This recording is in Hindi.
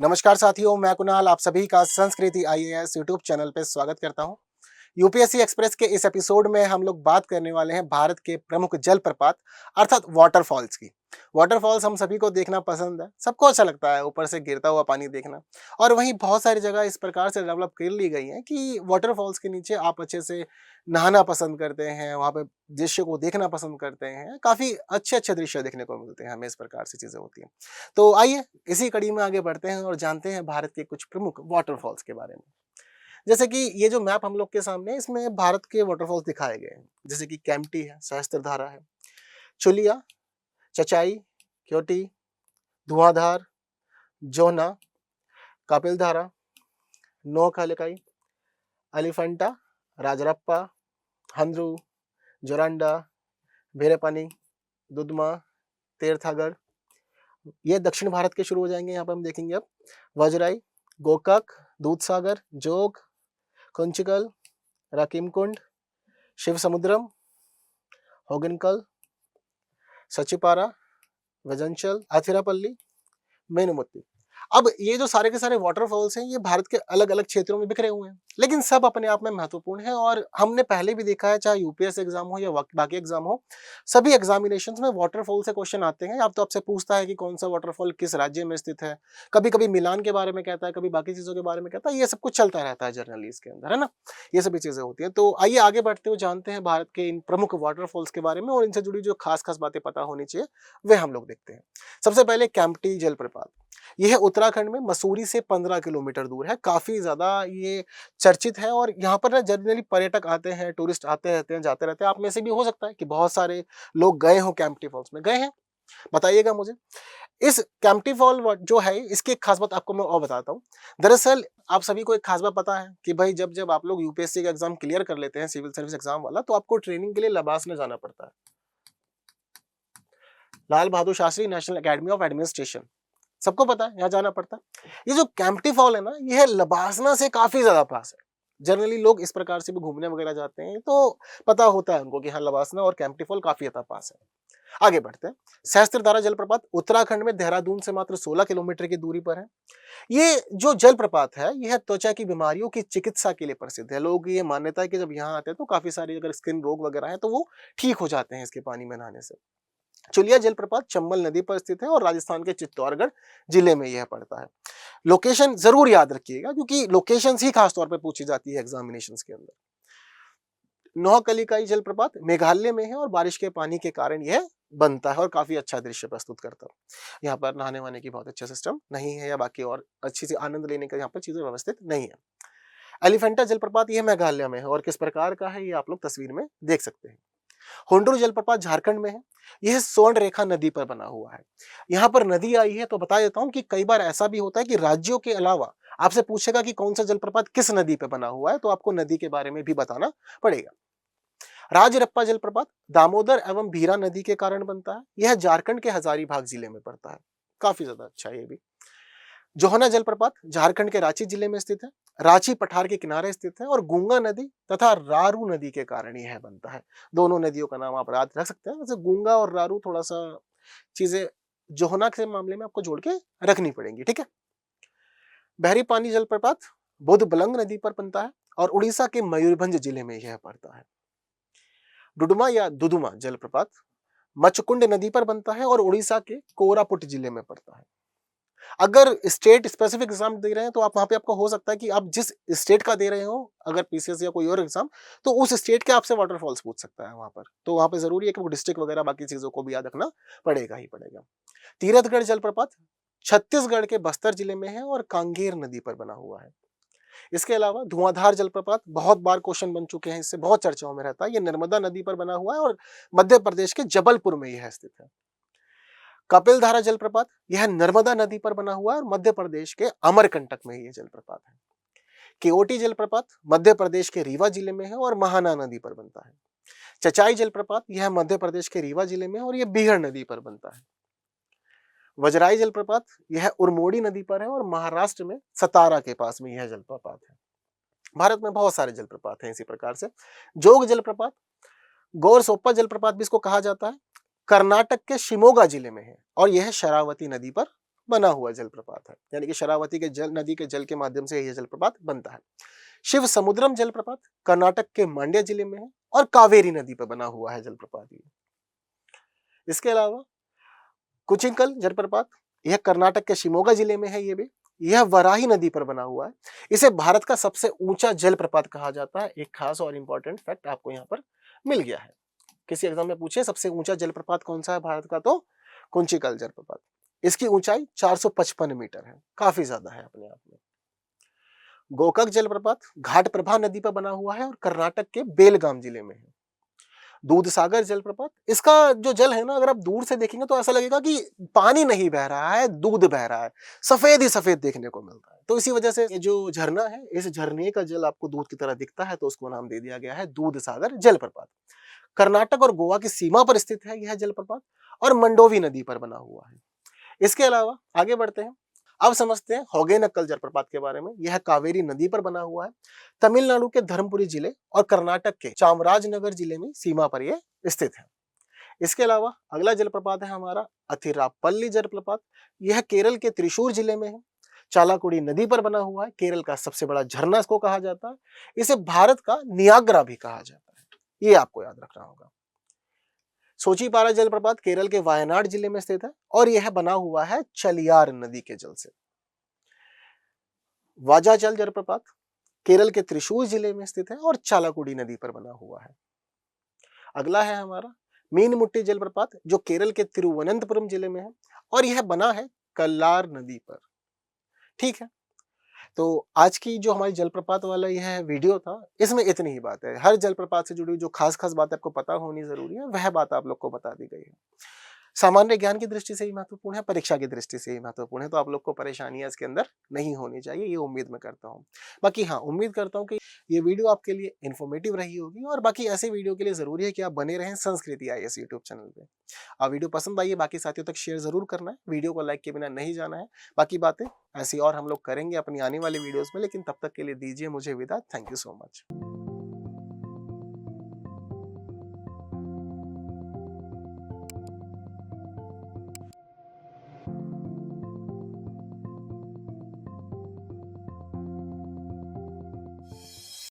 नमस्कार साथियों, मैं कुणाल आप सभी का संस्कृति आईएएस यूट्यूब चैनल पे स्वागत करता हूं। यूपीएससी एक्सप्रेस के इस एपिसोड में हम लोग बात करने वाले हैं भारत के प्रमुख जलप्रपात अर्थात वाटरफॉल्स की। वाटरफॉल्स हम सभी को देखना पसंद है, सबको अच्छा लगता है ऊपर से गिरता हुआ पानी देखना। और वहीं बहुत सारी जगह इस प्रकार से डेवलप कर ली गई हैं कि वाटरफॉल्स के नीचे आप अच्छे से नहाना पसंद करते हैं, वहाँ पे दृश्य को देखना पसंद करते हैं, काफ़ी अच्छे-अच्छे दृश्य देखने को मिलते हैं, हमें इस प्रकार से चीज़ें होती हैं। तो आइए इसी कड़ी में आगे बढ़ते हैं और जानते हैं भारत के कुछ प्रमुख वाटरफॉल्स के बारे में। जैसे कि ये जो मैप हम लोग के सामने है, इसमें भारत के वाटरफॉल्स दिखाए गए हैं। जैसे कि केम्प्टी है, सहस्त्रधारा है, चुलिया, चचाई, क्योटी, धुआंधार, जोहना, कपिलधारा, नोखलिकाई, एलिफेंटा, राजरप्पा, हंद्रू, जोरांडा, भेरेपानी, दुधमा, तीर्थागढ़। ये दक्षिण भारत के शुरू हो जाएंगे। यहाँ पर हम देखेंगे अब वजराई, गोकाक, दूधसागर, जोग, कुंचिकल, राकीमकुंड, शिव समुद्रम, होगनकल, सचिपारा, वजंचल, अथिरापल्ली, मेनुमुत्ती। अब ये जो सारे के सारे वाटरफॉल्स हैं, ये भारत के अलग-अलग क्षेत्रों में बिखरे हुए हैं, लेकिन सब अपने आप में महत्वपूर्ण हैं और हमने पहले भी देखा है, चाहे यूपीएससी एग्जाम हो या बाकी एग्जाम हो, सभी एग्जामिनेशंस में वाटरफॉल से क्वेश्चन आते हैं। अब तो आपसे पूछता है कि कौन सा वाटरफॉल किस राज्य में स्थित है, कभी-कभी मिलान के बारे में कहता है, कभी बाकी चीज़ों के बारे में कहता है, ये सब कुछ चलता रहता है जनरली इसके अंदर, है ना? ये सभी चीज़ें होती हैं। तो आइए आगे बढ़ते हुए जानते हैं भारत के इन प्रमुख वाटरफॉल्स के बारे में और इनसे जुड़ी जो खास-खास बातें पता होनी चाहिए, वे हम लोग देखते हैं। सबसे पहले केम्प्टी जलप्रपात। यह उत्तराखंड में मसूरी से 15 किलोमीटर दूर है। काफ़ी ज़्यादा ये चर्चित है और यहाँ पर ना जनरली पर्यटक आते हैं, टूरिस्ट आते रहते हैं, जाते रहते हैं। आप में से भी हो सकता है कि बहुत सारे लोग गए हों केम्प्टी फॉल्स में। गए हैं? बताइएगा मुझे। इस केम्प्टी फॉल जो है, इसकी एक खास बात आपको मैं और बताता हूँ। दरअसल आप सभी को एक खास बात पता है कि भाई जब आप लोग यूपीएससी का एग्ज़ाम क्लियर कर लेते हैं, सिविल सर्विस एग्ज़ाम वाला, तो आपको ट्रेनिंग के लिए लबास में जाना पड़ता है। Lal Bahadur Shastri national academy of administration. सबको पता है यहाँ जाना पड़ता है। ये जो केम्प्टी फॉल है ना, ये लबासना से काफी ज्यादा पास है। जनरली लोग इस प्रकार से भी घूमने वगैरह जाते हैं तो पता होता है उनको कि हाँ, लबासना और केम्प्टी फॉल काफी ज्यादा पास है। आगे बढ़ते हैं। सहस्त्रधारा जलप्रपात उत्तराखंड में देहरादून से मात्र 16 किलोमीटर की दूरी पर है। ये जो जलप्रपात है, यह त्वचा की बीमारियों की चिकित्सा के लिए प्रसिद्ध है। लोग ये मान्यता है कि जब यहाँ आते हैं तो काफी सारी अगर स्किन रोग वगैरह है तो वो ठीक हो जाते हैं इसके पानी में नहाने से। चुलिया जलप्रपात चंबल नदी पर स्थित है और राजस्थान के चित्तौड़गढ़ जिले में यह पड़ता है। लोकेशन जरूर याद रखिएगा क्योंकि लोकेशंस ही खास तौर पे पूछी जाती है एग्जामिनेशंस के अंदर। नौकलिकाई जलप्रपात मेघालय में है और बारिश के पानी के कारण यह बनता है और काफी अच्छा दृश्य प्रस्तुत करता है। यहाँ पर नहाने वाने की बहुत अच्छा सिस्टम नहीं है या बाकी और अच्छी सी आनंद लेने का यहाँ पर चीजें व्यवस्थित नहीं है। एलिफेंटा जलप्रपात यह मेघालय में है और किस प्रकार का है ये आप लोग तस्वीर में देख सकते हैं। होंडुर जलप्रपात झारखंड में है। यह स्वर्ण रेखा नदी पर बना हुआ है। यहाँ पर नदी आई है तो बता देता हूं कि कई बार ऐसा भी होता है कि राज्यों के अलावा आपसे पूछेगा कि कौन सा जलप्रपात किस नदी पे बना हुआ है, तो आपको नदी के बारे में भी बताना पड़ेगा। राजरप्पा जलप्रपात दामोदर एवं भीरा नदी के कारण बनता है। यह झारखंड के हजारीबाग जिले में पड़ता है। काफी ज्यादा अच्छा है ये भी। जोहना जलप्रपात झारखंड के रांची जिले में स्थित है। रांची पठार के किनारे स्थित है और गूंगा नदी तथा रारू नदी के कारण यह बनता है। दोनों नदियों का नाम आप याद रख सकते हैं। वैसे गूंगा और रारू थोड़ा सा चीजें जोहना के मामले में आपको जोड़ के रखनी पड़ेंगी, ठीक है। बहरी पानी जलप्रपात बुध बलंग नदी पर बनता है और उड़ीसा के मयूरभंज जिले में यह पड़ता है। डुडुमा या दुदुमा जलप्रपात मचकुंड नदी पर बनता है और उड़ीसा के कोरापुट जिले में पड़ता है। अगर स्टेट स्पेसिफिक एग्जाम दे रहे हैं तो आप वहां पे आपको हो सकता है कि आप जिस स्टेट का दे रहे हो, अगर पीसीएस या कोई और एग्जाम, तो उस स्टेट के आपसे वाटरफॉल्स पूछ सकता है वहां पर। तो वहां पे जरूरी है कि वो डिस्ट्रिक्ट वगैरह बाकी चीजों को भी याद रखना पड़ेगा ही पड़ेगा। तीरथगढ़ जलप्रपात छत्तीसगढ़ के बस्तर जिले में है और कांगेर नदी पर बना हुआ है। इसके अलावा धुआंधार जलप्रपात बहुत बार क्वेश्चन बन चुके हैं, इससे बहुत चर्चाओं में रहता है। ये नर्मदा नदी पर बना हुआ है और मध्य प्रदेश के जबलपुर में यह स्थित है। कपिलधारा जलप्रपात यह नर्मदा नदी पर बना हुआ है और मध्य प्रदेश के अमरकंटक में यह जलप्रपात है। केओटी जलप्रपात मध्य प्रदेश के रीवा जिले में है और महाना नदी पर बनता है। चचाई जलप्रपात यह मध्य प्रदेश के रीवा जिले में है और यह बीहड़ नदी पर बनता है। वजराई जलप्रपात यह उरमोड़ी नदी पर है और महाराष्ट्र में सतारा के पास में यह जलप्रपात है। भारत में बहुत सारे जलप्रपात हैं इसी प्रकार से। जोग जलप्रपात गौरसोप्पा जलप्रपात भी इसको कहा जाता है, कर्नाटक के शिमोगा जिले में है और यह शरावती नदी पर बना हुआ जलप्रपात है, यानी कि शरावती के जल नदी के जल के माध्यम से यह जलप्रपात बनता है। शिव समुद्रम जलप्रपात कर्नाटक के मांड्या जिले में है और कावेरी नदी पर बना हुआ है जलप्रपात ये। इसके अलावा कुचिंकल जलप्रपात, यह कर्नाटक के शिमोगा जिले में है ये भी। यह वराही नदी पर बना हुआ है। इसे भारत का सबसे ऊंचा जलप्रपात कहा जाता है। एक खास और इंपॉर्टेंट फैक्ट आपको यहाँ पर मिल गया है। किसी एग्जाम में पूछे सबसे ऊंचा जलप्रपात कौन सा है भारत का, तो कुंचिकल जलप्रपात। इसकी ऊंचाई 455 मीटर है, काफी ज्यादा है अपने आप में। गोकाक जलप्रपात घाटप्रभा नदी पर बना हुआ है और कर्नाटक के बेलगाम जिले में है। दूधसागर जलप्रपात, इसका जो जल है ना, अगर आप दूर से देखेंगे तो ऐसा लगेगा कि पानी नहीं बह रहा है, दूध बह रहा है, सफेद ही सफेद देखने को मिलता है। तो इसी वजह से ये जो झरना है, इस झरने का जल आपको दूध की तरह दिखता है, तो उसको नाम दे दिया गया है दूधसागर जलप्रपात। कर्नाटक और गोवा की सीमा पर स्थित है यह जलप्रपात और मंडोवी नदी पर बना हुआ है। इसके अलावा आगे बढ़ते हैं, अब समझते हैं होगेनकल जलप्रपात के बारे में। यह कावेरी नदी पर बना हुआ है, तमिलनाडु के धर्मपुरी जिले और कर्नाटक के चामराजनगर जिले में सीमा पर यह स्थित है। इसके अलावा अगला जलप्रपात है हमारा अथिरापल्ली जलप्रपात। यह केरल के त्रिशूर जिले में है, चालाकुड़ी नदी पर बना हुआ है। केरल का सबसे बड़ा झरना इसको कहा जाता है। इसे भारत का नियाग्रा भी कहा जाता है, ये आपको याद रखना होगा। सोचीपारा जलप्रपात केरल के वायनाड जिले में स्थित है और यह बना हुआ है चलियार नदी के जल से। वाजाचल जलप्रपात केरल के त्रिशूर जिले में स्थित है और चालाकुड़ी नदी पर बना हुआ है। अगला है हमारा मीनमुट्टी जलप्रपात, जो केरल के तिरुवनंतपुरम जिले में है और यह बना है कल्लार नदी पर। ठीक है, तो आज की जो हमारी जलप्रपात वाला यह वीडियो था, इसमें इतनी ही बात है। हर जलप्रपात से जुड़ी जो खास खास बातें आपको पता होनी जरूरी है, वह बात आप लोग को बता दी गई है। सामान्य ज्ञान की दृष्टि से ही महत्वपूर्ण है, परीक्षा की दृष्टि से ही महत्वपूर्ण है, तो आप लोग को परेशानियां इसके अंदर नहीं होनी चाहिए, ये उम्मीद मैं करता हूँ। बाकी हाँ, उम्मीद करता हूँ कि ये वीडियो आपके लिए इन्फॉर्मेटिव रही होगी और बाकी ऐसे वीडियो के लिए जरूरी है कि आप बने रहें संस्कृति IAS यूट्यूब चैनल पे। आप वीडियो पसंद आई है, बाकी साथियों तक शेयर जरूर करना है, वीडियो को लाइक के बिना नहीं जाना है। बाकी बातें ऐसी और हम लोग करेंगे अपनी आने वाली वीडियोस में, लेकिन तब तक के लिए दीजिए मुझे विदा। Thank you so much.